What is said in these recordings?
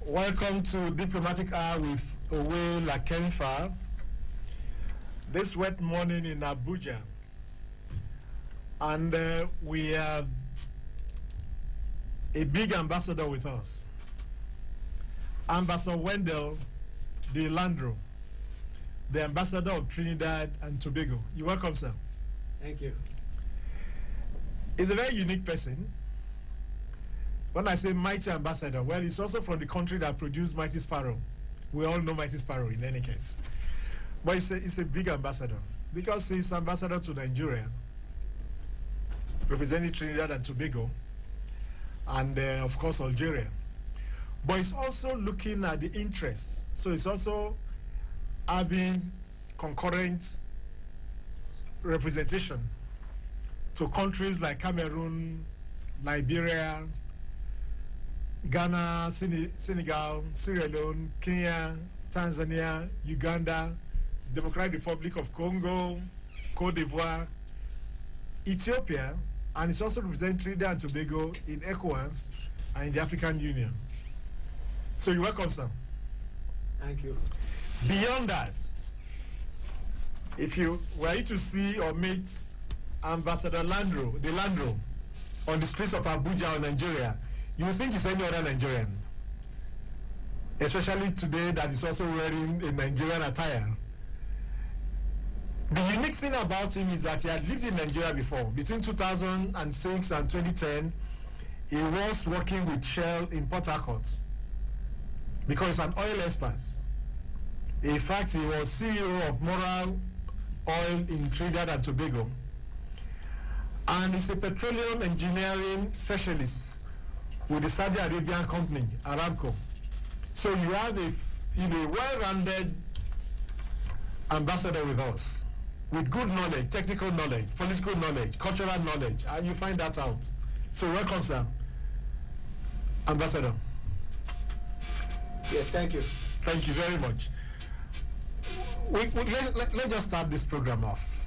Welcome to Diplomatic Hour with Owe Lakenfa. This wet morning in Abuja. And we have a big ambassador with us. Ambassador Wendell De Landro, the ambassador of Trinidad and Tobago. You're welcome, sir. Thank you. He's a very unique person. When I say mighty ambassador, well, he's also from the country that produced Mighty Sparrow. We all know Mighty Sparrow in any case. But he's a big ambassador because he's ambassador to Nigeria, representing Trinidad and Tobago, and of course Algeria. But he's also looking at the interests. So he's also having concurrent representation to countries like Cameroon, Liberia, Ghana, Senegal, Sierra Leone, Kenya, Tanzania, Uganda, Democratic Republic of Congo, Cote d'Ivoire, Ethiopia, and it's also representing Trinidad and Tobago in ECOWAS and in the African Union. So you're welcome, sir. Thank you. Beyond that, if you were to see or meet Ambassador De Landro, on the streets of Abuja or Nigeria, you would think he's any other Nigerian. Especially today that he's also wearing a Nigerian attire. The unique thing about him is that he had lived in Nigeria before. Between 2006 and 2010, he was working with Shell in Port Harcourt because he's an oil expert. In fact, he was CEO of Moral Oil in Trinidad and Tobago. And he's a petroleum engineering specialist with the Saudi Arabian company, Aramco. So you have a well-rounded ambassador with us, with good knowledge, technical knowledge, political knowledge, cultural knowledge, and you find that out. So welcome, sir. Ambassador. Yes, thank you. Thank you very much. Let's just start this program off.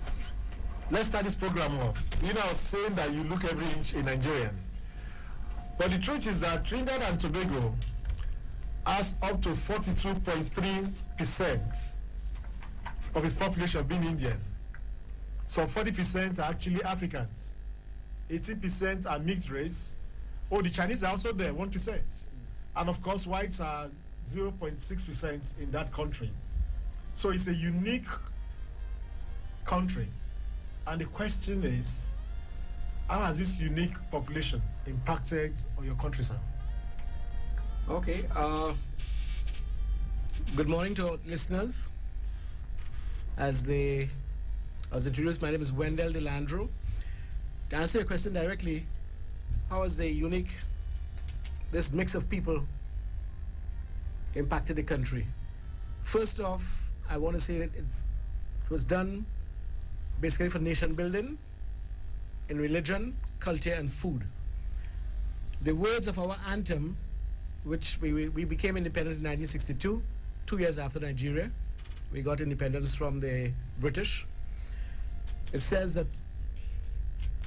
Let's start this program off. You know, saying that you look every inch a Nigerian. But the truth is that Trinidad and Tobago has up to 42.3% of its population being Indian. So 40% are actually Africans. 18% are mixed race. Oh, the Chinese are also there, 1%. And of course, whites are 0.6% in that country. So it's a unique country. And the question is, how has this unique population impacted on your country, sir? Okay. Good morning to our listeners. As introduced, my name is Wendell De Landro. To answer your question directly, how has this mix of people impacted the country? First off, I want to say that it was done basically for nation building, in religion, culture, and food. The words of our anthem, which we became independent in 1962, 2 years after Nigeria. We got independence from the British. It says that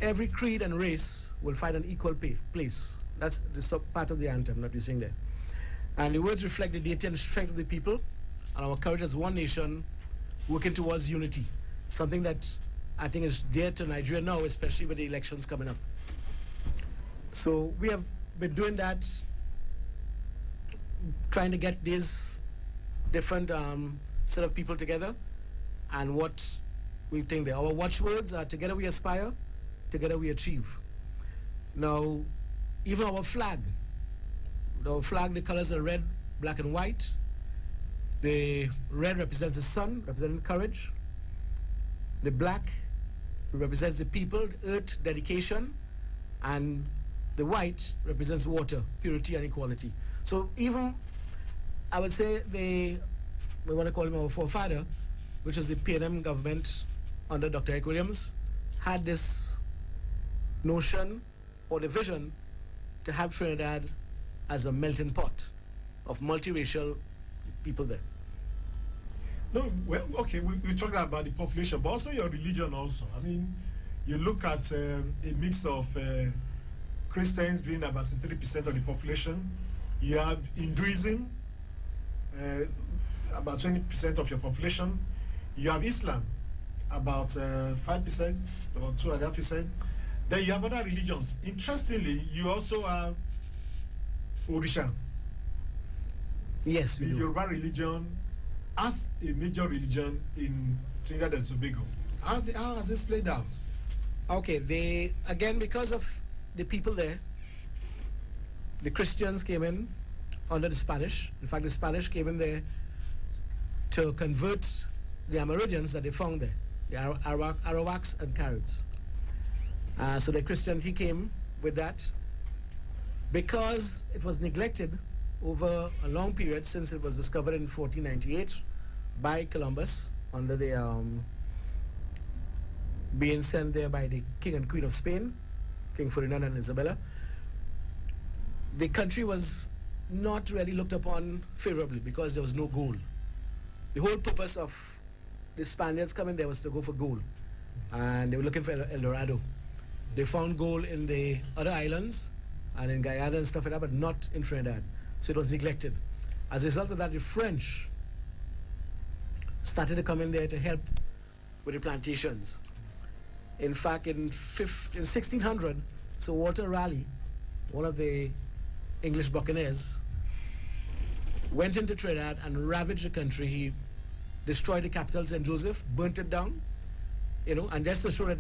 every creed and race will find an equal place. That's the part of the anthem that we sing there. And the words reflect the deity and strength of the people and our courage as one nation working towards unity, something that I think is dear to Nigeria now, especially with the elections coming up. So we have been doing that, trying to get these different set of people together, and what we think our watchwords are: together we aspire, together we achieve. Now, even our flag, the colors are red, black, and white. The red represents the sun, representing courage. The black represents the people, earth, dedication, and the white represents water, purity, and equality. So even, I would say, we want to call him our forefather, which is the PNM government under Dr. Eric Williams, had this notion or the vision to have Trinidad as a melting pot of multiracial people there. No, well, okay, we talked about the population, but also your religion also. I mean, you look at a mix of Christians being about 63% of the population, You have Hinduism, about 20% of your population. You have Islam, about 5% or 2.5%. Then you have other religions. Interestingly, you also have Orisha. Yes, The we do. Yoruba religion as a major religion in Trinidad and Tobago. How has this played out? Okay, they, again, because of the people there, the Christians came in under the Spanish. In fact, the Spanish came in there to convert the Amerindians that they found there, the Arawaks and Caribs. So the Christian, he came with that. Because it was neglected over a long period since it was discovered in 1498 by Columbus under the being sent there by the King and Queen of Spain, King Ferdinand and Isabella. The country was not really looked upon favorably because there was no gold. The whole purpose of the Spaniards coming there was to go for gold, and they were looking for El Dorado. They found gold in the other islands and in Guyana and stuff like that, but not in Trinidad. So it was neglected. As a result of that, the French started to come in there to help with the plantations. In fact, in 1600, Sir Walter Raleigh, one of the English buccaneers, went into Trinidad and ravaged the country. He destroyed the capital, St. Joseph, burnt it down, and just to show that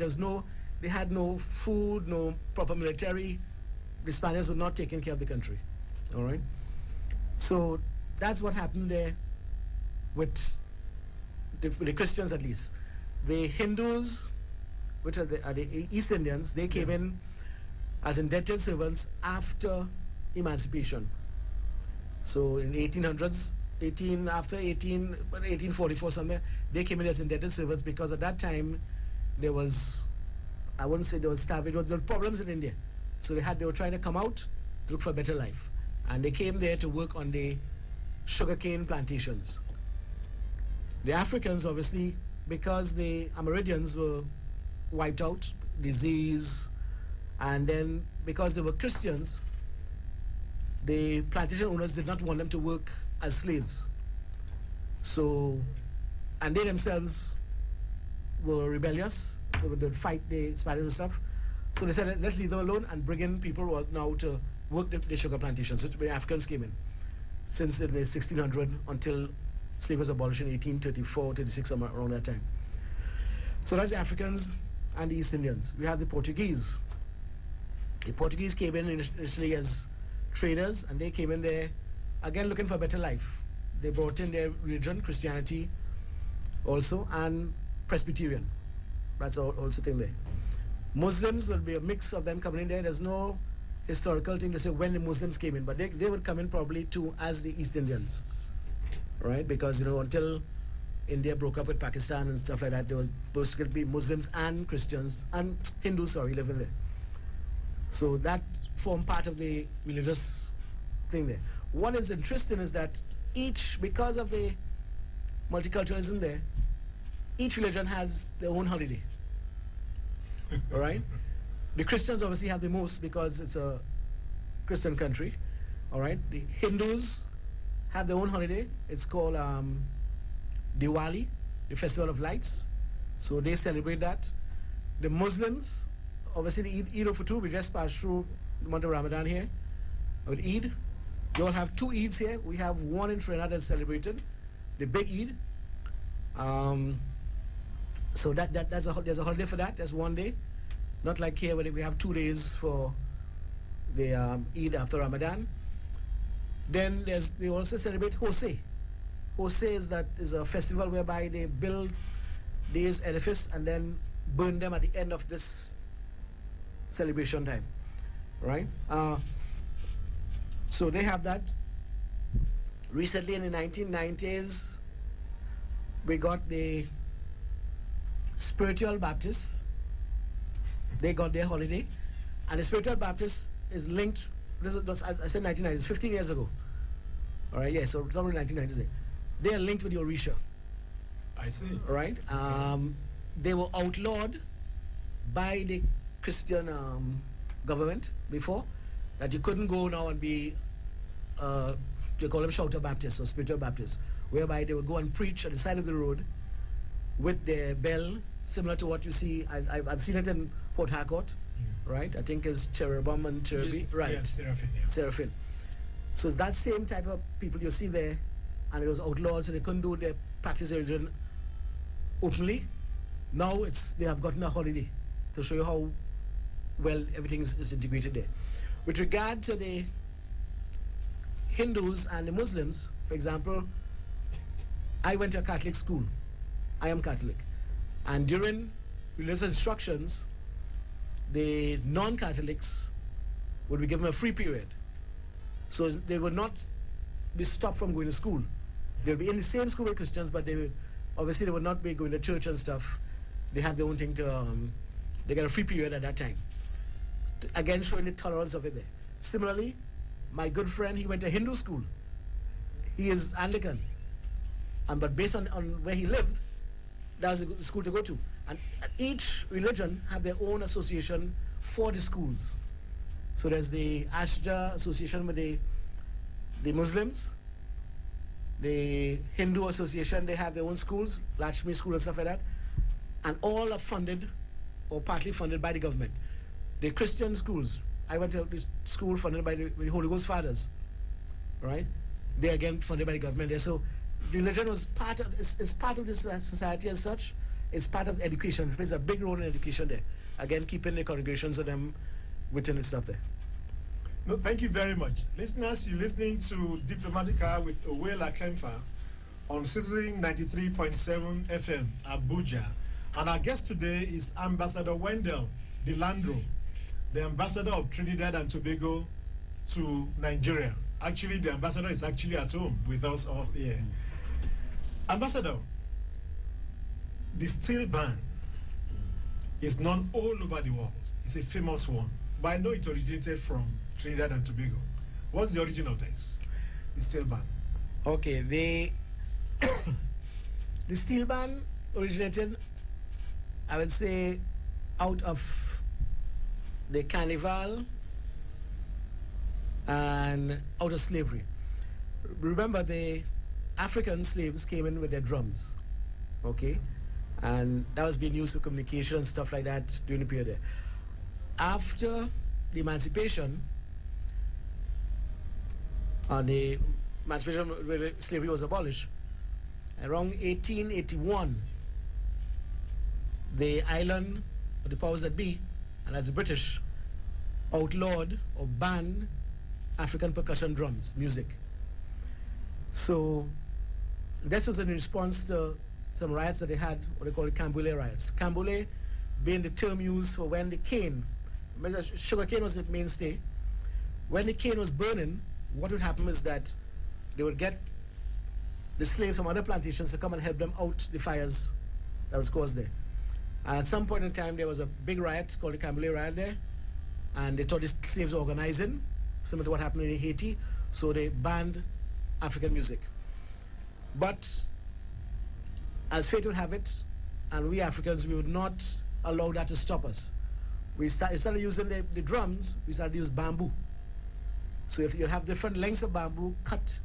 they had no food, no proper military. The Spaniards were not taking care of the country, all right? So that's what happened there with the Christians, at least. The Hindus, which are the East Indians, they came in as indentured servants after emancipation. So in 1800s, 1844 somewhere, they came in as indentured servants because at that time there was, I wouldn't say there was starvation, there were problems in India. So they were trying to come out to look for a better life. And they came there to work on the sugarcane plantations. The Africans, obviously, because the Amerindians were wiped out, disease, and then because they were Christians, the plantation owners did not want them to work as slaves. So, and they themselves were rebellious. They would fight the Spaniards and stuff. So they said, let's leave them alone and bring in people who are now to work the sugar plantations. So the Africans came in since in the 1600 until slavery was abolished in 1834, 36, somewhere around that time. So that's the Africans and the East Indians. We have the Portuguese. The Portuguese came in initially as traders, and they came in there, again, looking for a better life. They brought in their religion, Christianity also, and Presbyterian. That's also thing there. Muslims will be a mix of them coming in there. There's no historical thing to say when the Muslims came in, but they would come in probably too as the East Indians, right? Because, until India broke up with Pakistan and stuff like that, there was supposed to be Muslims and Christians and Hindus, living there. So that formed part of the religious thing there. What is interesting is that because of the multiculturalism there, each religion has their own holiday. All right? The Christians obviously have the most because it's a Christian country. All right? The Hindus have their own holiday. It's called Diwali, the Festival of Lights. So they celebrate that. The Muslims, obviously the Eid al-Fitr, we just passed through the month of Ramadan here with Eid. You all have two Eids here. We have one in Trinidad that's celebrated, the big Eid. So there's a holiday for that. That's one day. Not like here where we have 2 days for the Eid after Ramadan. Then they also celebrate Hoseh. Hoseh is a festival whereby they build these edifices and then burn them at the end of this celebration time, right? So they have that. Recently in the 1990s, we got the Spiritual Baptists. They got their holiday. And the Spiritual Baptist is linked, I said 1990s, 15 years ago. All right, yeah, so somewhere in the 1990s. They are linked with the Orisha. I see. All right? They were outlawed by the Christian government before, that you couldn't go now and be they call them shouter Baptists or spiritual Baptists, whereby they would go and preach at the side of the road with their bell, similar to what you see. I've seen it in Port Harcourt, right? I think it's cherubim and cherubim, Yes, right? yeah, seraphim, yeah. Seraphim. So it's that same type of people you see there, and it was outlawed, so they couldn't do their practice religion openly. Now they have gotten a holiday to show you how well everything is integrated there. With regard to the Hindus and the Muslims, for example, I went to a Catholic school. I am Catholic. And during religious instructions, the non-Catholics would be given a free period. So they would not be stopped from going to school. They would be in the same school with Christians, but they would not be going to church and stuff. They have their own thing to, they get a free period at that time. Again, showing the tolerance of it there. Similarly, my good friend, he went to Hindu school. He is Anglican. But based on where he lived, that was a good school to go to. And each religion have their own association for the schools. So there's the Ashja association with the Muslims. The Hindu association, they have their own schools, Lakshmi school and stuff like that. And all are funded or partly funded by the government. The Christian schools, I went to the school funded by the Holy Ghost Fathers, right? They again funded by the government there. So religion was part of, it's part of this society as such. It's part of education. It plays a big role in education there. Again, keeping the congregations of them within and stuff there. No, thank you very much. Listeners, you're listening to Diplomatic Hour with Owela Kemfa on Citizen 93.7 FM, Abuja. And our guest today is Ambassador Wendell Delandro, the ambassador of Trinidad and Tobago to Nigeria. Actually, the ambassador is actually at home with us all here. Ambassador, the steel band is known all over the world. It's a famous one. But I know it originated from Trinidad and Tobago. What's the origin of this, the steel band? Okay, the steel band originated, I would say, out of the carnival and out of slavery. Remember, the African slaves came in with their drums, okay? And that was being used for communication and stuff like that during the period there. After the emancipation, the emancipation where slavery was abolished, around 1881, the island, or the powers that be, and as the British, outlawed or banned African percussion drums, music. So this was in response to some riots that they had, what they call the Cambule riots. Cambule being the term used for when the cane, sugar cane was the mainstay. When the cane was burning, what would happen is that they would get the slaves from other plantations to come and help them out the fires that was caused there. And at some point in time, there was a big riot called the Cambule riot there, and they thought the slaves were organizing, similar to what happened in Haiti, so they banned African music. But as fate would have it, and we Africans, we would not allow that to stop us. We started using the drums, we started to use bamboo. So you have different lengths of bamboo cut,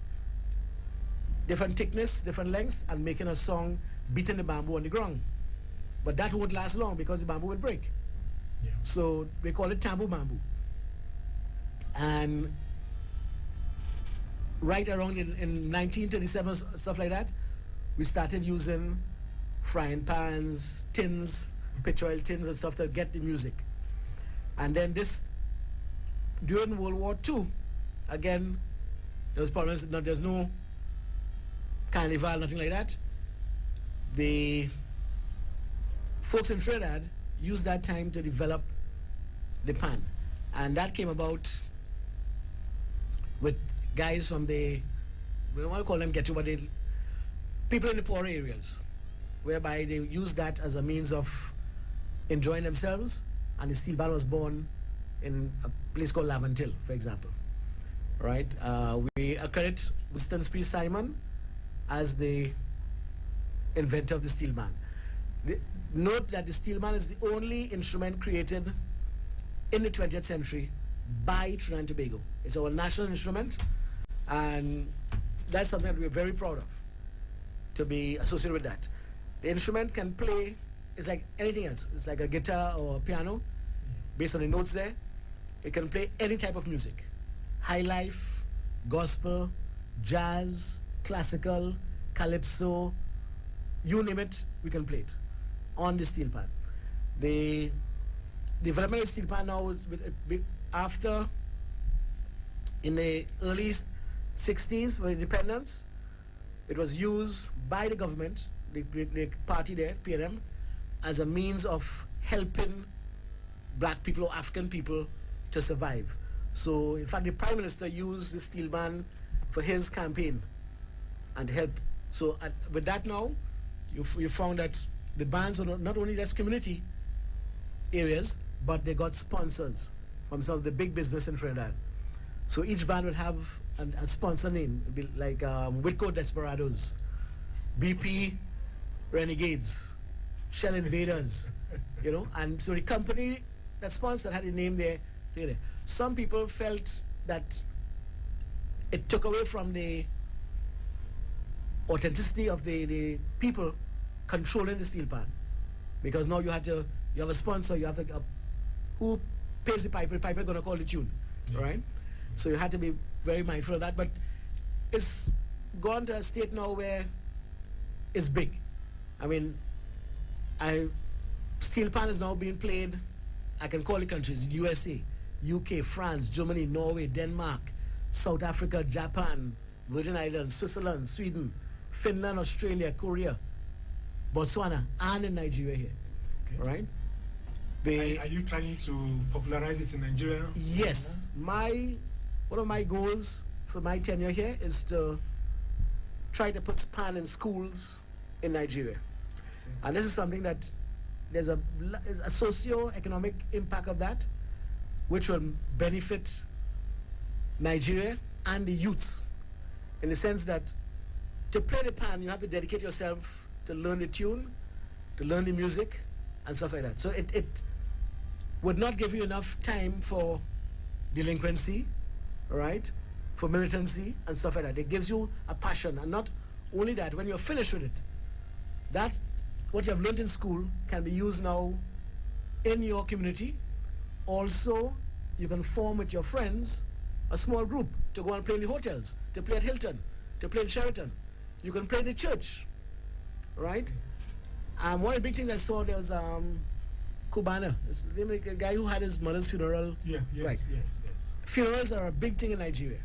different thickness, different lengths, and making a song beating the bamboo on the ground. But that won't last long because the bamboo will break. Yeah. So we call it tambour bamboo. And right around in 1937, stuff like that, we started using frying pans, tins, petrol tins and stuff to get the music. And then during World War II, again, there was problems, there's no carnival, nothing like that. The folks in Trinidad used that time to develop the pan. And that came about with guys from we don't want to call them ghetto, but people in the poorer areas, whereby they used that as a means of enjoying themselves. And the steel band was born in a place called Laventille, for example. Right? We accredit Winston Spree Simon as the inventor of the steel band. Note that the steel band is the only instrument created in the 20th century by Trinidad and Tobago. It's our national instrument, And that's something that we're very proud of, to be associated with that. The instrument can play, it's like anything else. It's like a guitar or a piano, based on the notes there. It can play any type of music. High life, gospel, jazz, classical, calypso, you name it, we can play it on the steel pan. The development of steel pan now is after, in the early 60s for independence, it was used by the government, the party there, PNM, as a means of helping black people or African people to survive. So, in fact, the Prime Minister used the steel band for his campaign and to help. So, with that now, you found that the bands are not only just community areas, but they got sponsors from some of the big business in Trinidad. So each band will have a sponsor name, it'll be like Whitco Desperados, BP Renegades, Shell Invaders, you know. And so the company that sponsored had a name there. Some people felt that it took away from the authenticity of the people controlling the steel pan, because now you have a sponsor, you have who pays the piper is going to call the tune, right? So you had to be very mindful of that. But it's gone to a state now where it's big. I mean, steel pan is now being played, I can call the countries: USA, UK, France, Germany, Norway, Denmark, South Africa, Japan, Virgin Islands, Switzerland, Sweden, Finland, Australia, Korea, Botswana, and in Nigeria here. Okay. Right? Are you trying to popularize it in Nigeria? Yes. One of my goals for my tenure here is to try to put pan in schools in Nigeria. And this is something that there's a socio-economic impact of that, which will benefit Nigeria and the youths, in the sense that to play the pan, you have to dedicate yourself to learn the tune, to learn the music, and stuff like that. So it would not give you enough time for delinquency, right? For militancy and stuff like that. It gives you a passion, and not only that, when you're finished with it, that's what you have learned in school can be used now in your community. Also, you can form with your friends a small group to go and play in the hotels, to play at Hilton, to play in Sheraton. You can play in the church, right? One of the big things I saw, there was Cubana, a guy who had his mother's funeral. Yeah, yes, right. yes. Funerals are a big thing in Nigeria.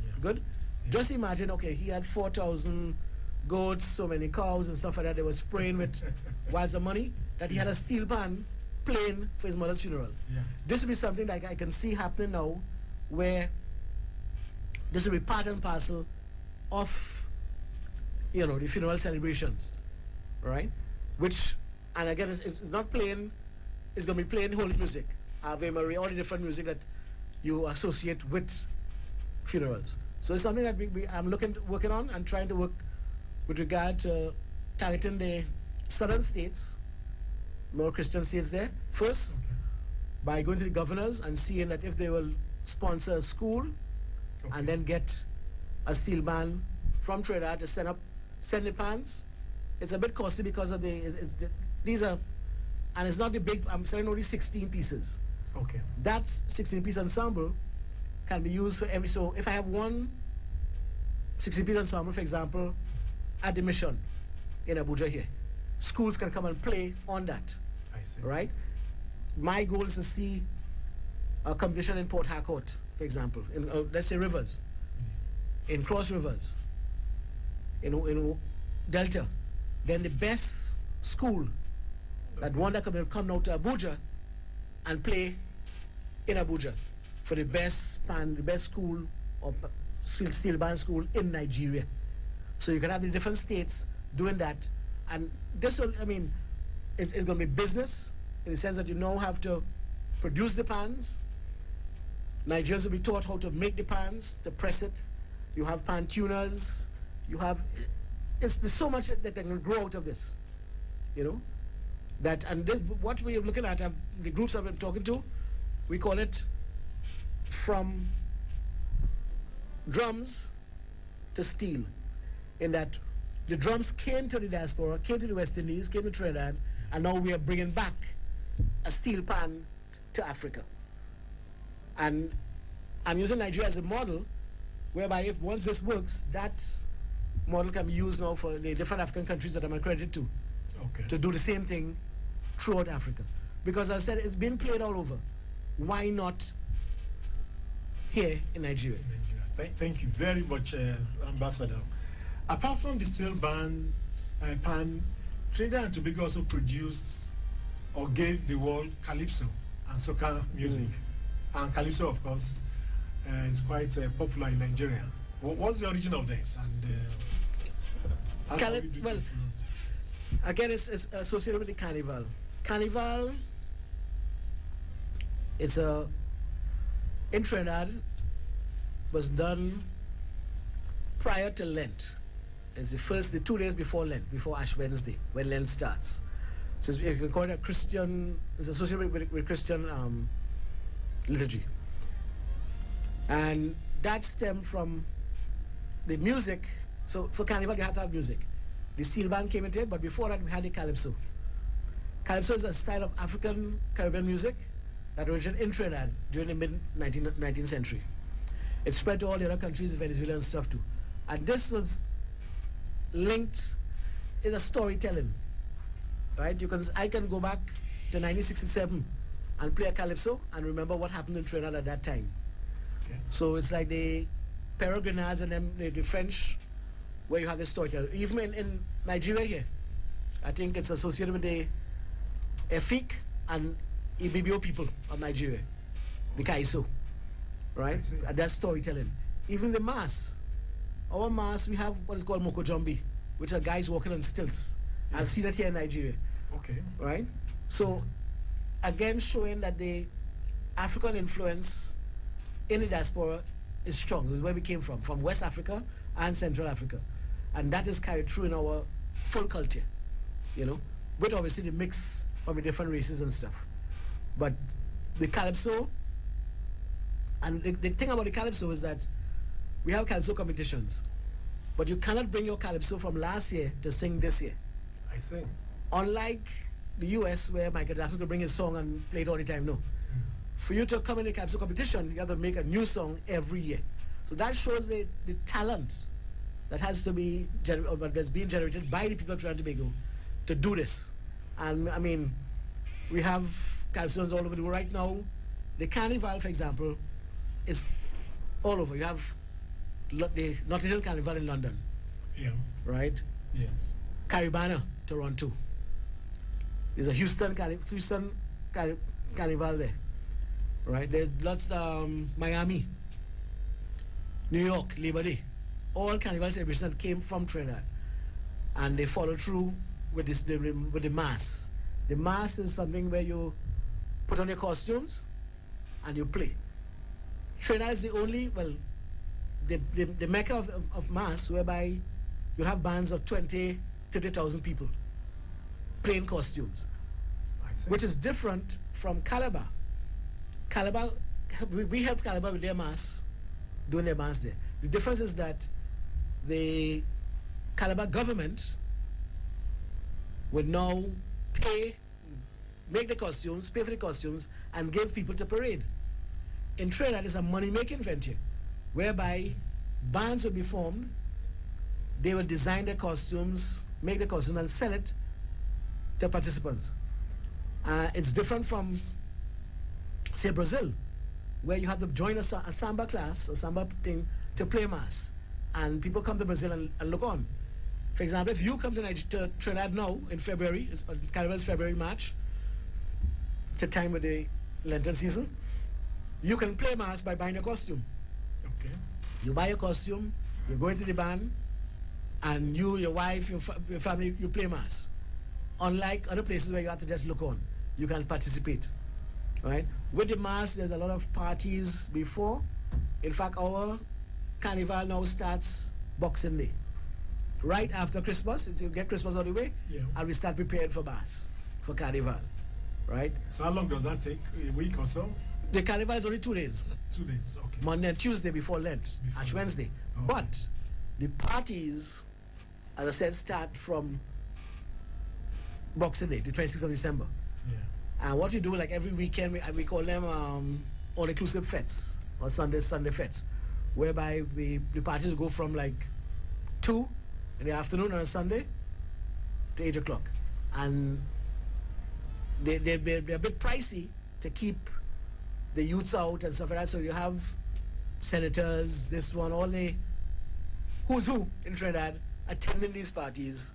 Yeah. Good? Yeah. Just imagine, okay, he had 4,000 goats, so many cows and stuff like that. They were spraying with wads of money, that he had a steel pan playing for his mother's funeral. Yeah. This will be something like I can see happening now, where this will be part and parcel of, you know, the funeral celebrations, right? Which, and again, it's not playing, it's going to be playing holy music, Ave Maria, all the different music that you associate with funerals. So it's something that I'm working on and trying to work with regard to targeting the southern states, more Christian states there, first, by going to the governors and seeing that if they will sponsor a school and then get a steel band from Trinidad to send the pans. It's a bit costly because of these are, and it's not the big, I'm selling only 16 pieces. Okay. That 16-piece ensemble can be used for so if I have one 16-piece ensemble, for example, at the mission in Abuja here, schools can come and play on that. I see. Right? My goal is to see a competition in Port Harcourt, for example, in let's say Rivers, in Cross Rivers, in Delta. Then the best school, that one that can come now to Abuja and play in Abuja for the best school or steel band school in Nigeria. So you can have the different states doing that, and this will, I mean, it's going to be business in the sense that you now have to produce the pans. Nigerians will be taught how to make the pans, to press it. You have pan tuners. You have, there's so much that can grow out of this, you know. That, and this, what we are looking at, the groups I've been talking to, we call it from drums to steal, in that the drums came to the diaspora, came to the West Indies, came to Trinidad, and now we are bringing back a steel pan to Africa. And I'm using Nigeria as a model, whereby if once this works, that model can be used now for the different African countries that I'm accredited to, to do the same thing throughout Africa. Because as I said, it's been played all over. Why not here in Nigeria? Thank you very much, Ambassador. Apart from the steel pan, Trinidad and Tobago also produced or gave the world calypso and soca music. And calypso, of course, is quite popular in Nigeria. What's the origin of this? And how can we do well, again, it's associated with the carnival. Carnival, it's in Trinidad, was done prior to Lent. It's the 2 days before Lent, before Ash Wednesday, when Lent starts. So you can call it a Christian, it's associated with Christian liturgy. And that stemmed from the music. So for Carnival, you have to have music. The steel band came into it, but before that, we had the calypso. Calypso is a style of African Caribbean music that originated in Trinidad during the mid-19th century. It spread to all the other countries, Venezuela and stuff too. And this was linked, is a storytelling, right? I can go back to 1967 and play a calypso and remember what happened in Trinidad at that time. Okay. So it's like the Peregrinades and then the French, where you have the storytelling. Even in Nigeria here, I think it's associated with the Efik and Ibibio people of Nigeria, the Kaiso, right? And that's storytelling. Even the mass, our mass, we have what is called Mokojombi, which are guys walking on stilts. Yeah. I've seen it here in Nigeria. Okay. Right? So, again, showing that the African influence in the diaspora is strong, where we came from West Africa and Central Africa. And that is carried through in our full culture, you know, with obviously the mix from the different races and stuff. But the calypso, and the thing about the calypso is that we have calypso competitions, but you cannot bring your calypso from last year to sing this year. I see. Unlike the US, where Michael Jackson could bring his song and play it all the time, no. For you to come in the calypso competition, you have to make a new song every year. So that shows the talent that has to be, that's being generated by the people of Trinidad and Tobago to do this. And I mean, we have calypsos all over the world right now. The Carnival, for example, is all over. You have the Notting Hill Carnival in London. Yeah. Right? Yes. Caribana, Toronto. There's a Houston Carnival there. Right? There's lots Miami, New York, Labor Day. All carnival celebrations came from Trinidad. And they follow through with the mass. The mass is something where you put on your costumes and you play. Trinidad is the only, well, the mecca of mass, whereby you'll have bands of 30,000 people playing costumes, which is different from Calabar. Calabar, we help Calabar with their mass, doing their mass there. The difference is that the Calabar government will now make the costumes, pay for the costumes, and give people to parade. In Trinidad, it's a money-making venture, whereby bands will be formed, they will design their costumes, make the costumes, and sell it to participants. It's different from, say, Brazil, where you have to join a samba class, a samba thing, to play mass. And people come to Brazil and look on. For example, if you come to Trinidad now in February, Carnival's February, March, it's a time with the Lenten season, you can play mass by buying a costume. Okay. You buy a costume, you go into the band, and you, your wife, your family, you play mass. Unlike other places where you have to just look on, you can participate. Right? With the mass, there's a lot of parties before. In fact, our carnival now starts Boxing Day. Right after Christmas, you get Christmas out of the way, and we start preparing for mass, for carnival. Right? So how long does that take? A week or so? The carnival is only 2 days. 2 days, okay. Monday and Tuesday before Lent, Ash Wednesday. Oh. But The parties, as I said, start from Boxing Day, the 26th of December. Yeah. And what we do, like every weekend, we call them all-inclusive fetes, or Sunday fetes, whereby the parties go from like 2 in the afternoon on a Sunday to 8 o'clock. And they're a bit pricey to keep the youths out and stuff like that. So you have senators, this one, all the who's who in Trinidad attending these parties.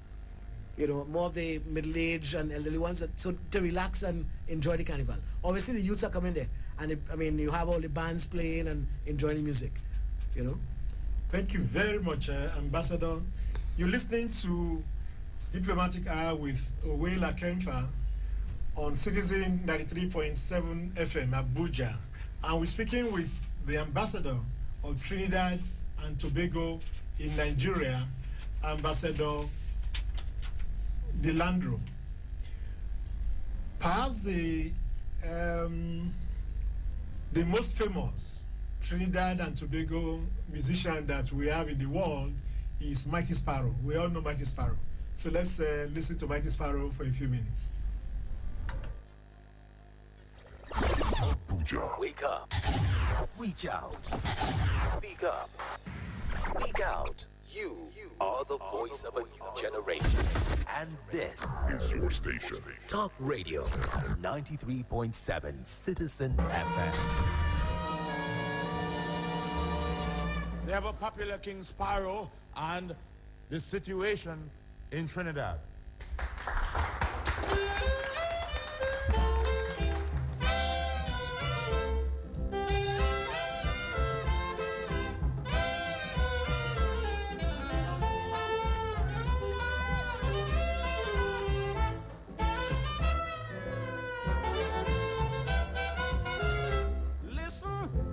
You know, more of the middle-aged and elderly ones, so to relax and enjoy the carnival. Obviously, the youths are coming there, and you have all the bands playing and enjoying the music. You know. Thank you very much, Ambassador. You're listening to Diplomatic Hour with Owela Kemfa on Citizen 93.7 FM, Abuja. And we're speaking with the Ambassador of Trinidad and Tobago in Nigeria, Ambassador Delandro. Perhaps the most famous Trinidad and Tobago musician that we have in the world is Mighty Sparrow. We all know Mighty Sparrow. So let's listen to Mighty Sparrow for a few minutes. Abuja. Wake up. Reach out. Speak up. Speak out. You are the voice of a new generation. And this is your station. Talk Radio 93.7 Citizen FM. They have a popular King Sparrow and the situation in Trinidad.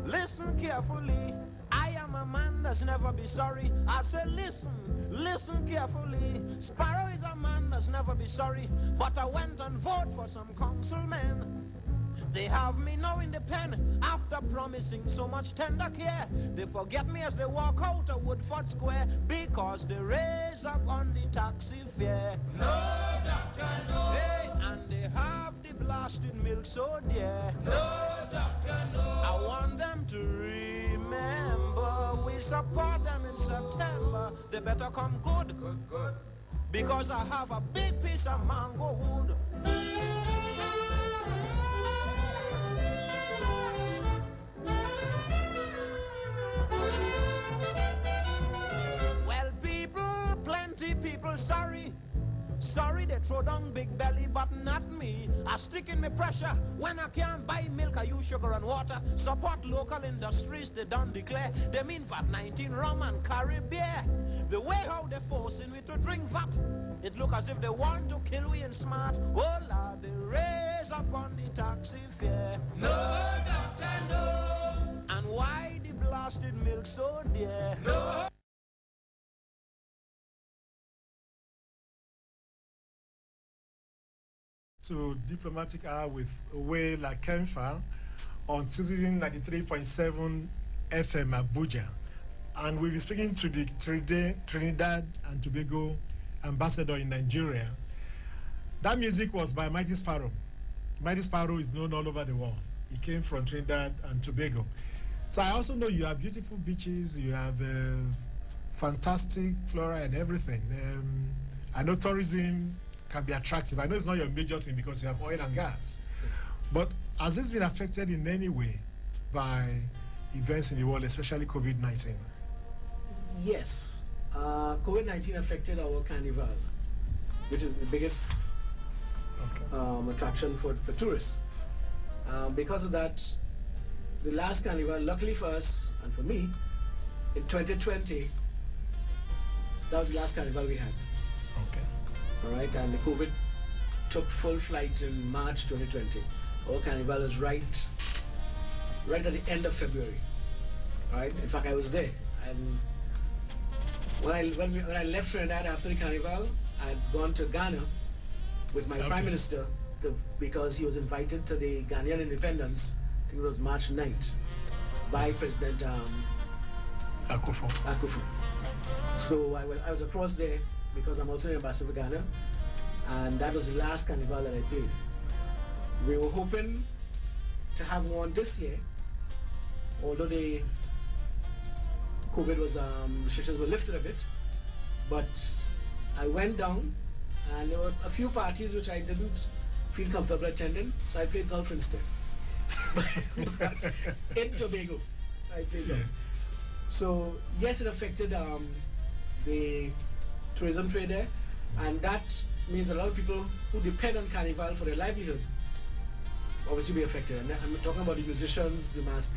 Listen carefully. I am a man that's never be sorry. I say listen carefully. Sparrow is a man that's never be sorry. But I went and voted for some councilmen. They have me now in the pen after promising so much tender care. They forget me as they walk out of Woodford Square because they raise up on the taxi fare. No, doctor, no. Hey, and they have the blasted milk so dear. No, doctor, no. I want them to remember we support them in September. They better come good. Because I have a big piece of mango wood. Well, plenty people sorry they throw down big belly, but not me. I stick in my pressure when I can't buy milk. I use sugar and water. Support local industries, they don't declare. They mean VAT 19 rum and carry beer. The way how they forcing me to drink VAT, it look as if they want to kill we in smart. Oh Lord, they raise up on the taxi fare. No, doctor, no. And why the blasted milk so dear? No. To Diplomatic Hour with Owela Kemfa on Citizen 93.7 FM Abuja. And we'll be speaking to the Trinidad and Tobago ambassador in Nigeria. That music was by Mighty Sparrow. Mighty Sparrow is known all over the world. He came from Trinidad and Tobago. So I also know you have beautiful beaches, you have fantastic flora and everything. I know tourism can be attractive. I know it's not your major thing because you have oil and gas. But has this been affected in any way by events in the world, especially COVID-19? Yes. COVID-19 affected our carnival, which is the biggest attraction for tourists. Because of that, the last carnival, luckily for us and for me, in 2020, that was the last carnival we had. Okay. All right, and the COVID took full flight in March 2020. Our carnival was right at the end of February. All right, in fact, I was there. And when I left Trinidad after the carnival, I'd gone to Ghana with my prime minister because he was invited to the Ghanaian independence. I think it was March 9th by President Akufo. So I was across there because I'm also an ambassador for Ghana, and that was the last carnival that I played. We were hoping to have one this year, although the COVID was restrictions were lifted a bit, but I went down and there were a few parties which I didn't feel comfortable attending, so I played golf instead. But in Tobago, I played golf. So yes, it affected the tourism trade there, and that means a lot of people who depend on Carnival for their livelihood obviously be affected. And I'm talking about the musicians, the mass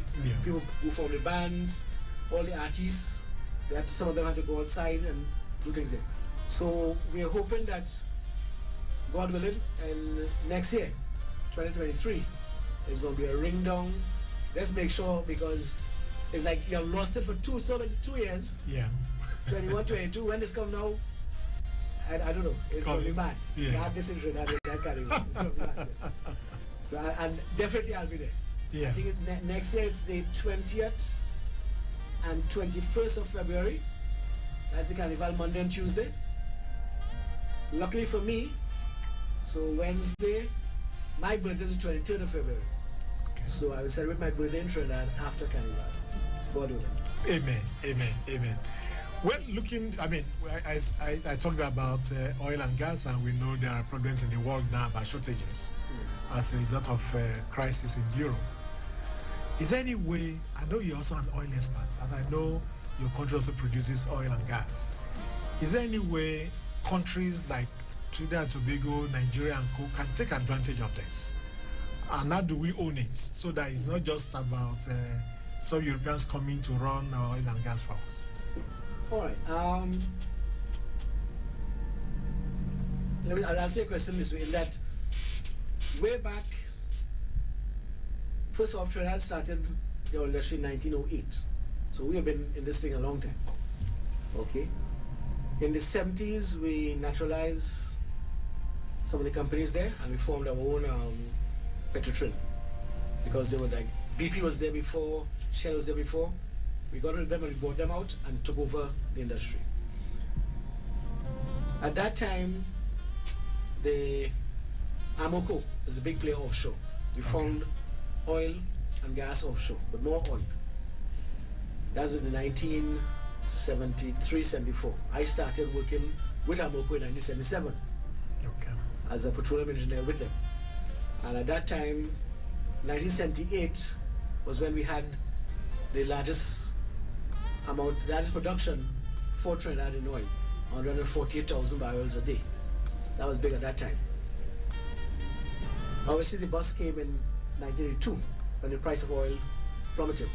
people who form the bands, all the artists. Some of them have to go outside and do things there. So we are hoping that, God willing, and next year, 2023, there's going to be a ring down. Let's make sure, because it's like you have lost it for 2 years. Yeah. 21, 22. When this come now, I don't know. It's going to be bad. Yeah. Bad decision. That carnival. It's going to be bad. Yes. So and definitely I'll be there. Yeah. I think next year it's the 20th and 21st of February. That's the carnival, Monday and Tuesday. Luckily for me, so Wednesday, my birthday is the 23rd of February. Okay. So I will celebrate my birthday in Trinidad after carnival. God willing. Amen, amen, amen. Well, I talked about oil and gas, and we know there are problems in the world now about shortages as a result of crisis in Europe. Is there any way, I know you're also an oil expert, and I know your country also produces oil and gas. Is there any way countries like Trinidad and Tobago, Nigeria and Co can take advantage of this? And how do we own it so that it's not just about some Europeans coming to run our oil and gas for us? All right. I'll answer your question this way, in that way back, first off, Trinidad started the oil industry in 1908. So we have been in this thing a long time. Okay. In the 70s, we naturalized some of the companies there, and we formed our own Petrotrin, because they were like, BP was there before, Shell was there before. We got rid of them and we bought them out and took over the industry. At that time, the Amoco was the big player offshore. We found oil and gas offshore, but more oil. That was in the 1973-74. I started working with Amoco in 1977 as a petroleum engineer with them. And at that time, 1978 was when we had the largest production for Trinidad in oil, 148,000 barrels a day. That was big at that time. Obviously, the bust came in 1982 when the price of oil plummeted.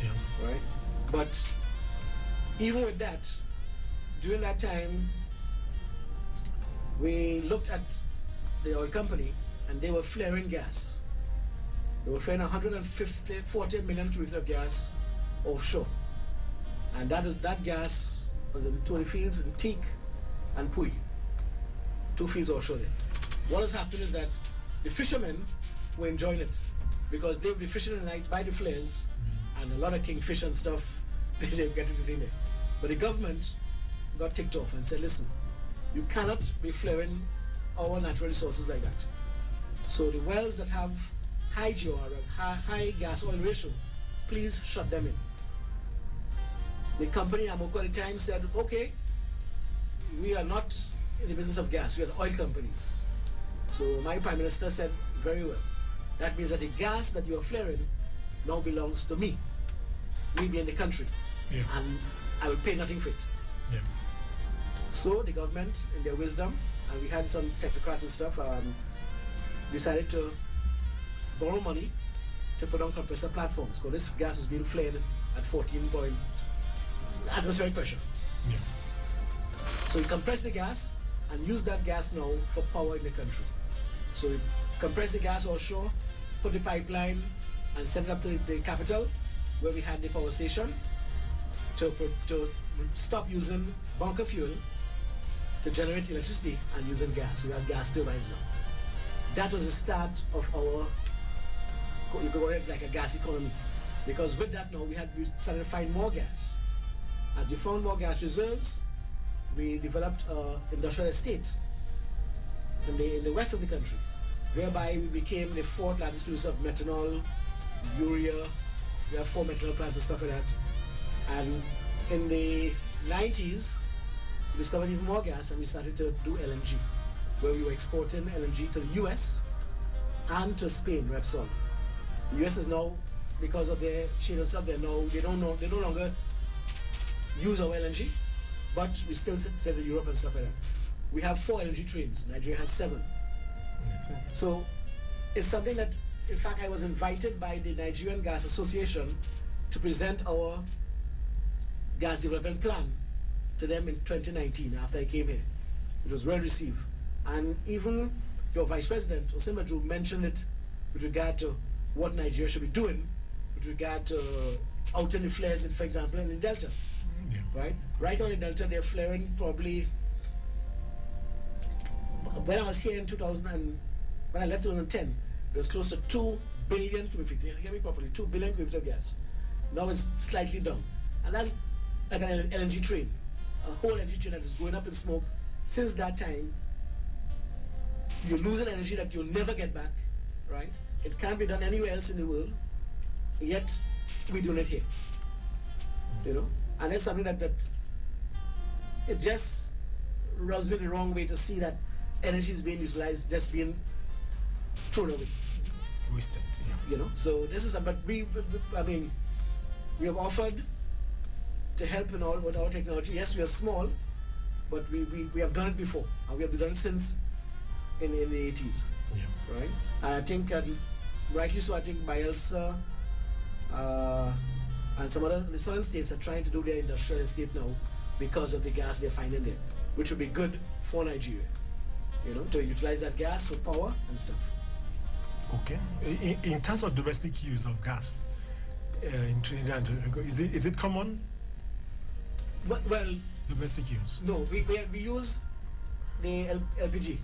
Yeah. Right? But even with that, during that time, we looked at the oil company and they were flaring gas. They were flaring 40 million cubic feet of gas offshore. And that gas was in 20 fields in Teak and Pui. 2 fields offshore there. What has happened is that the fishermen were enjoying it because they would be fishing at night by the flares, and a lot of kingfish and stuff, they get it in there. But the government got ticked off and said, listen, you cannot be flaring our natural resources like that. So the wells that have high GOR, high gas oil ratio, please shut them in. The company Amoco at the time said, okay, we are not in the business of gas, we are an oil company. So my Prime Minister said, very well. That means that the gas that you are flaring now belongs to me being the country. Yeah. And I will pay nothing for it. Yeah. So the government, in their wisdom, and we had some technocrats and stuff, decided to borrow money to put on compressor platforms, because this gas was being flared at 14 point atmospheric pressure. Yeah. So we compress the gas and use that gas now for power in the country. So we compress the gas offshore, put the pipeline, and send it up to the capital, where we had the power station, to stop using bunker fuel to generate electricity and using gas. So we have gas turbines now. That was the start of our, you could call it like a gas economy. Because with that now, we started to find more gas. As we found more gas reserves, we developed an industrial estate in the west of the country, whereby we became the fourth largest producer of methanol, urea. We have 4 methanol plants and stuff like that. And in the 90s, we discovered even more gas and we started to do LNG, where we were exporting LNG to the US and to Spain, Repsol. The US is now, because of their shale and stuff, they no longer use our LNG, but we still sell to Europe and stuff like that. We have 4 LNG trains. Nigeria has 7. Yes, sir. So it's something that, in fact, I was invited by the Nigerian Gas Association to present our gas development plan to them in 2019 after I came here. It was well received. And even your Vice President, Osinbajo, mentioned it with regard to what Nigeria should be doing with regard to outing the flares, for example, in the Delta. Yeah. Right? Right now in the Delta, they're flaring probably. When I was here in 2000, when I left 2010, it was close to 2 billion cubic feet. Hear me properly, 2 billion cubic feet of gas. Now it's slightly down. And that's like an LNG train, a whole LNG train that is going up in smoke. Since that time, you're losing energy that you'll never get back, right? It can't be done anywhere else in the world, yet we're doing it here, you know? And it's something that it just rubs me the wrong way to see that energy is being utilized, just being thrown away. Wasted, yeah. You know, so this is, but we have offered to help in all with our technology. Yes, we are small, but we have done it before, and we have done it since in the 80s, Yeah. right? And I think, rightly so, I think Bayelsa and some other the southern states are trying to do their industrial estate now because of the gas they're finding there, which would be good for Nigeria, you know, to utilize that gas for power and stuff. Okay. In terms of domestic use of gas in Trinidad and Tobago, is it common? Well, Domestic use. no, we use the LPG,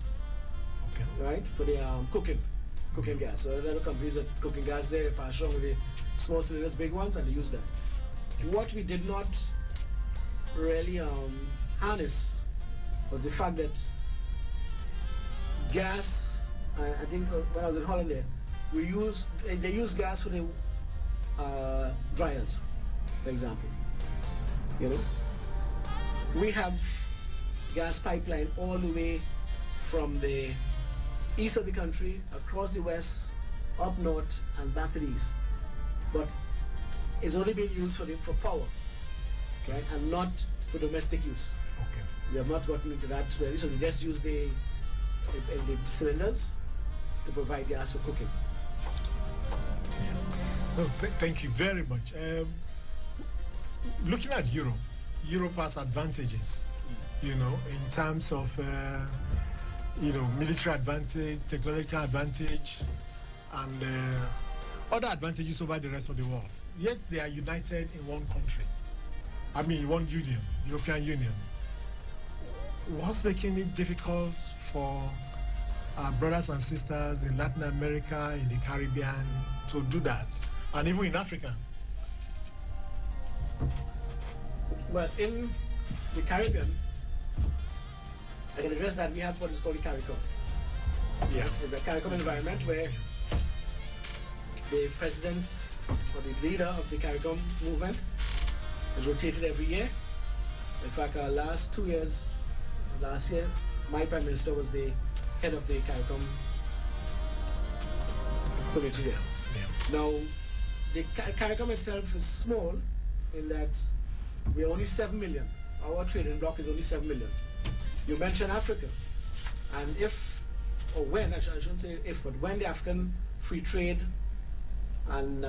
Okay. right, for the cooking gas. So there are companies that cooking gas there, they pass on with the small cylinders, big ones, and they use that. What we did not really harness was the fact that gas, I think when I was in Holland there, they use gas for the dryers, for example. You know, we have gas pipeline all the way from the east of the country, across the west, up north, and back to the east. But it's only being used for power, okay, and not for domestic use. Okay. We have not gotten into that really, so we just use the cylinders to provide gas for cooking. No, thank you very much. Looking at Europe has advantages, you know, in terms of, military advantage, technological advantage, and other advantages over the rest of the world. Yet they are united in one country. I mean, one union, European Union. What's making it difficult for our brothers and sisters in Latin America, in the Caribbean, to do that, and even in Africa? Well, in the Caribbean, I can address that. We have what is called the CARICOM. Yeah. It's a CARICOM environment where the presidents or the leader of the CARICOM movement is rotated every year. In fact, last year, my prime minister was the head of the CARICOM committee there. Yeah. Now, the CARICOM itself is small in that we are only 7 million. Our trading bloc is only 7 million. You mentioned Africa, and I shouldn't say if, but when the African free trade and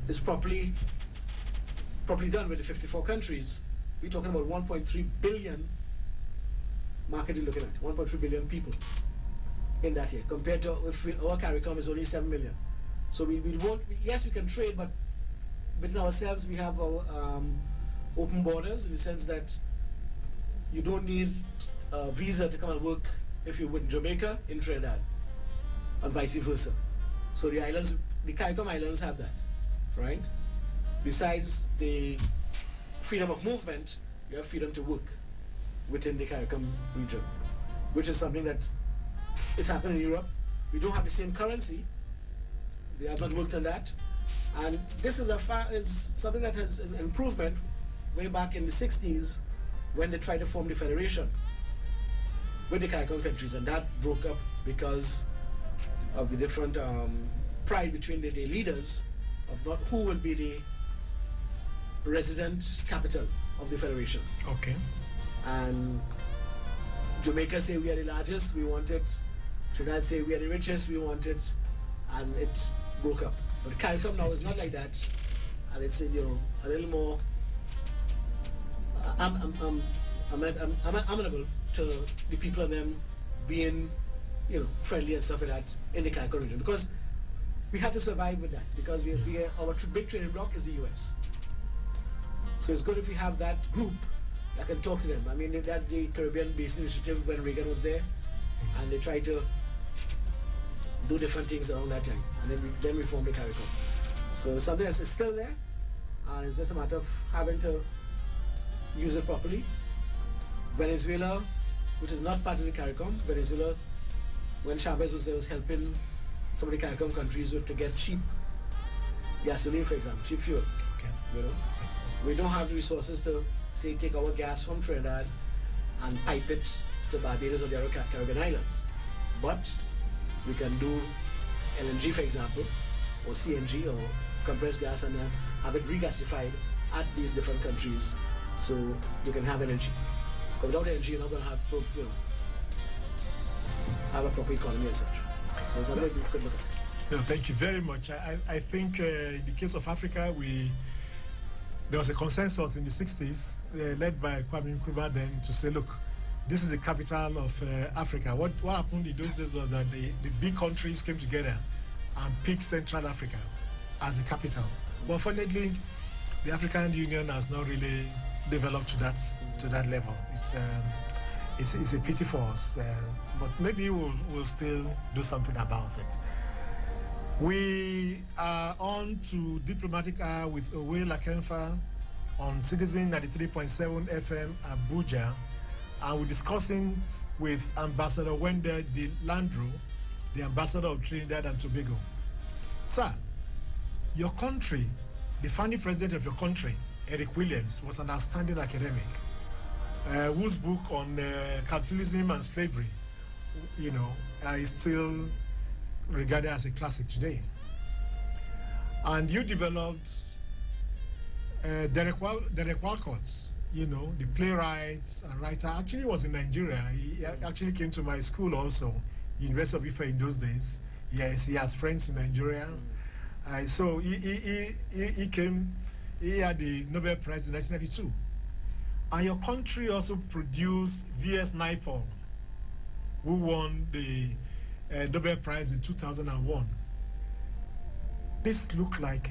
is properly done with the 54 countries, we're talking about 1.3 billion market you're looking at, 1.3 billion people in that year, compared to our CARICOM is only 7 million. So we won't, yes, we can trade, but within ourselves we have our open borders in the sense that you don't need a visa to come and work if you're in Jamaica, in Trinidad, and vice versa. So the islands, the CARICOM islands have that, right? Besides the freedom of movement, you have freedom to work within the CARICOM region, which is something that is happening in Europe. We don't have the same currency. They have not worked on that. And this is something that has an improvement way back in the 60s when they tried to form the federation with the CARICOM countries, and that broke up because of the different pride between the leaders of not who will be the resident capital of the federation. Okay. And Jamaica say we are the largest, we want it. Trinidad say we are the richest, we want it, and it broke up. But CARICOM now is not like that, and it's a little more amenable to the people and them being friendly and stuff like that in the CARICOM region, because we have to survive with that, because our big trading bloc is the US. So it's good if we have that group that can talk to them. I mean, that the Caribbean Basin Initiative when Reagan was there, and they tried to do different things around that time, and then we formed the CARICOM. So it's something that's still there, and it's just a matter of having to use it properly. Venezuela, which is not part of the CARICOM, Venezuela, when Chavez was there, was helping some of the CARICOM countries to get cheap gasoline, for example, cheap fuel. Okay. Yes. We don't have the resources to, say, take our gas from Trinidad and pipe it to Barbados or the other Caribbean islands. But we can do LNG, for example, or CNG, or compressed gas, and have it regasified at these different countries, so you can have energy. Because without energy, you're not going to have, have a proper economy as such. So it's something we could look at. No, thank you very much. I think in the case of Africa, there was a consensus in the 60s, led by Kwame Nkrumah then, to say, look, this is the capital of Africa. What happened in those days was that the big countries came together and picked Central Africa as the capital. But unfortunately, the African Union has not really developed to that level. It's a pity for us, but maybe we'll still do something about it. We are on to Diplomatic Hour with Owe Lakemfa on Citizen 93.7 FM Abuja, and we're discussing with Ambassador Wendell de Landro, the Ambassador of Trinidad and Tobago. Sir, your country, the founding president of your country, Eric Williams, was an outstanding academic whose book on capitalism and slavery, is still regarded as a classic today. And you developed Derek Walcott, the playwright and writer. Actually, was in Nigeria. He actually came to my school also, University of Ife in those days. Yes, he has friends in Nigeria. So he came, he had the Nobel Prize in 1992. And your country also produced V.S. Naipaul, who won the Nobel Prize in 2001. This look like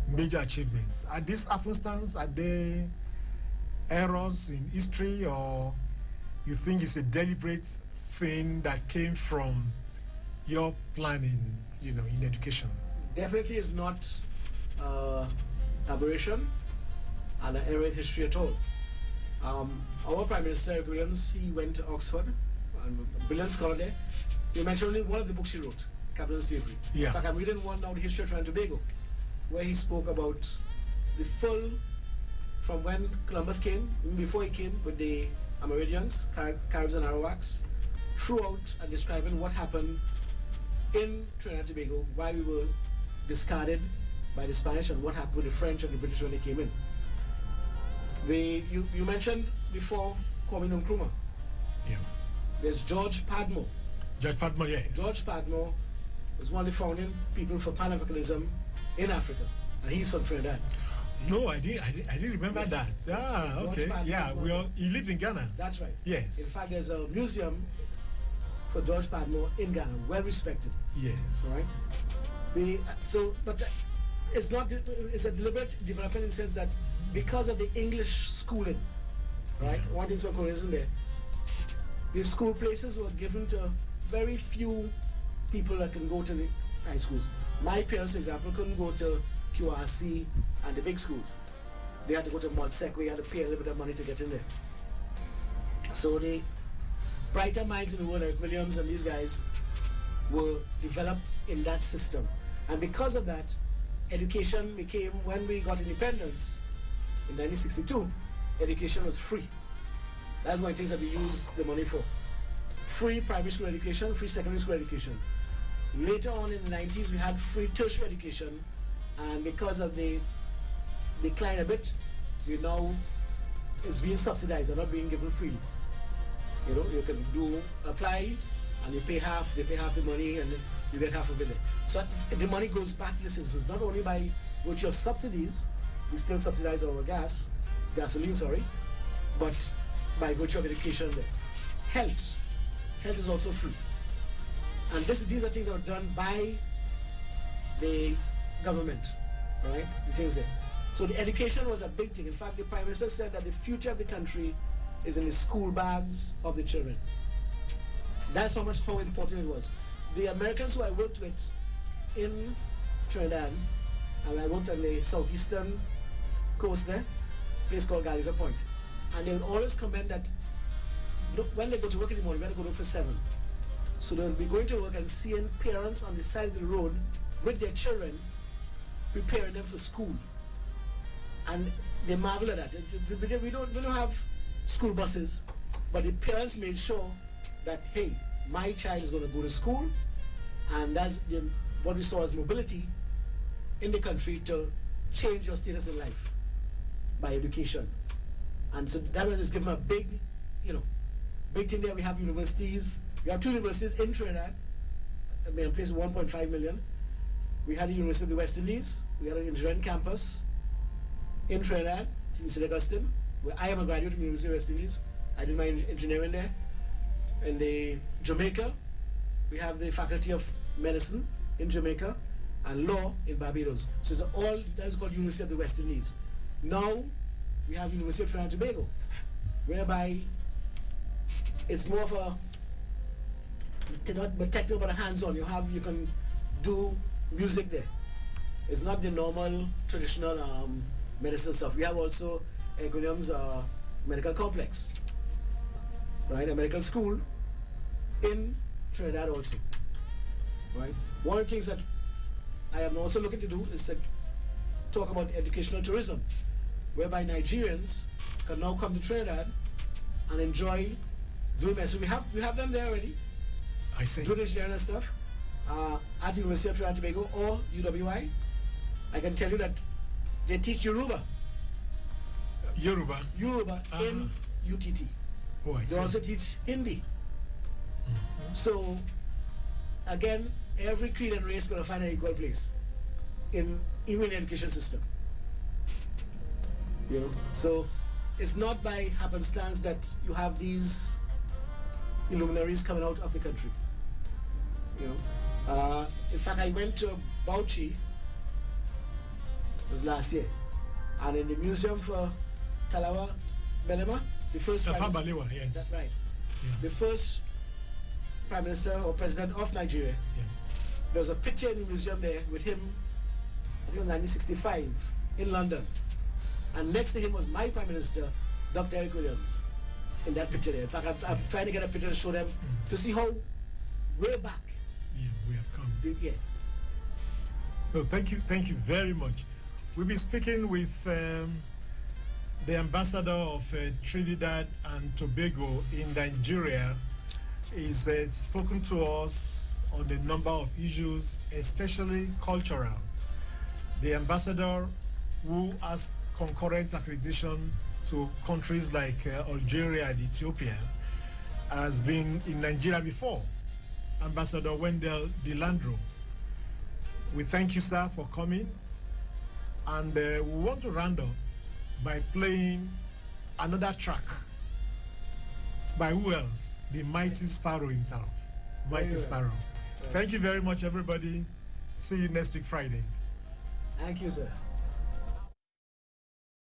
major achievements. Are these happenstance? Are they errors in history, or you think it's a deliberate thing that came from your planning, in education? Definitely is not aberration and an error in history at all. Our Prime Minister, Eric Williams, he went to Oxford, a brilliant scholar there. You mentioned only one of the books he wrote, Capital and Slavery. Yeah. In fact, I'm reading one now, The History of Trinidad and Tobago, where he spoke about the full, from when Columbus came, even before he came with the Amerindians, Caribs and Arawaks, throughout and describing what happened in Trinidad and Tobago, why we were discarded by the Spanish, and what happened with the French and the British when they came in. You mentioned before Kwame Nkrumah. Yeah. There's George Padmore. George Padmore, yes. George Padmore was one of the founding people for Pan-Africanism in Africa, and he's from Trinidad. No, I didn't remember that. Ah, George okay. Padmore Yeah, he lived in Ghana. That's right. Yes. In fact, there's a museum for George Padmore in Ghana, well respected. Yes. All right. It's a deliberate development in the sense that because of the English schooling, right? One thing for colonialism there. The school places were given to very few people that can go to the high schools. My parents, for example, couldn't go to QRC and the big schools. they had to go to Modsec where you had to pay a little bit of money to get in there. So the brighter minds in the world, like Williams and these guys, were developed in that system. And because of that, education became, when we got independence in 1962, education was free. That's one of the things that we use the money for. Free primary school education, free secondary school education. Later on in the 90s, we had free tertiary education, and because of the decline a bit, it's being subsidized, or not being given freely. You know, you can apply, and you pay half, they pay half the money, and you get half of it. So the money goes back to the citizens, not only by virtue of subsidies, we still subsidize our gasoline, but by virtue of education there. Health is also free. And these are things that are done by the government, right? The things there. So the education was a big thing. In fact, the Prime Minister said that the future of the country is in the school bags of the children. That's how important it was. The Americans who I worked with in Trinidad, and I worked on the southeastern coast there, a place called Galita Point, and they would always comment that when they go to work in the morning, when they go to work for 7, so they'll be going to work and seeing parents on the side of the road with their children, preparing them for school. And they marvel at that. We don't have school buses, but the parents made sure that, hey, my child is going to go to school, and that's what we saw as mobility in the country to change your status in life by education. And so that was just given a big thing there. We have universities. We have 2 universities in Trinidad. I mean, a place of 1.5 million. We had the University of the West Indies. We had an engineering campus in Trinidad, in St. Augustine, where I am a graduate of the University of the West Indies. I did my engineering there. In the Jamaica, we have the Faculty of Medicine in Jamaica and Law in Barbados. So it's that's called University of the West Indies. Now we have University of Trinidad and Tobago, whereby it's more of a not technical but hands-on. You can do music there. It's not the normal traditional medicine stuff. We have also Eric Williams Medical Complex, right? A medical school in Trinidad also, right? One of the things that I am also looking to do is to talk about educational tourism, whereby Nigerians can now come to Trinidad and enjoy doing medicine. We have them there already. I see. Doing engineering and stuff at the University of Trinidad and Tobago or UWI. I can tell you that they teach Yoruba in UTT. Oh, I see. They also teach Hindi. So, again, every creed and race is going to find an equal place even in the education system. So it's not by happenstance that you have these luminaries coming out of the country. In fact, I went to Bauchi. It was last year, and in the museum for Talawa Belema, the first Tafawa Balewa, yes. That's right. Yeah. The first Prime Minister or President of Nigeria. Yeah. There was a picture in the museum there with him, I think in 1965, in London. And next to him was my Prime Minister, Dr. Eric Williams, in that picture there. In fact, I'm trying to get a picture to show them to see how way back. Yeah, we have come. Yeah. No, thank you very much. We'll be speaking with the ambassador of Trinidad and Tobago in Nigeria. He's spoken to us on a number of issues, especially cultural. The ambassador, who has concurrent accreditation to countries like Algeria and Ethiopia, has been in Nigeria before. Ambassador Wendell Delandro. We thank you, sir, for coming. And we want to round up by playing another track by who else? The Mighty Sparrow himself. Mighty Sparrow. Thank you very much, everybody. See you next week, Friday. Thank you, sir.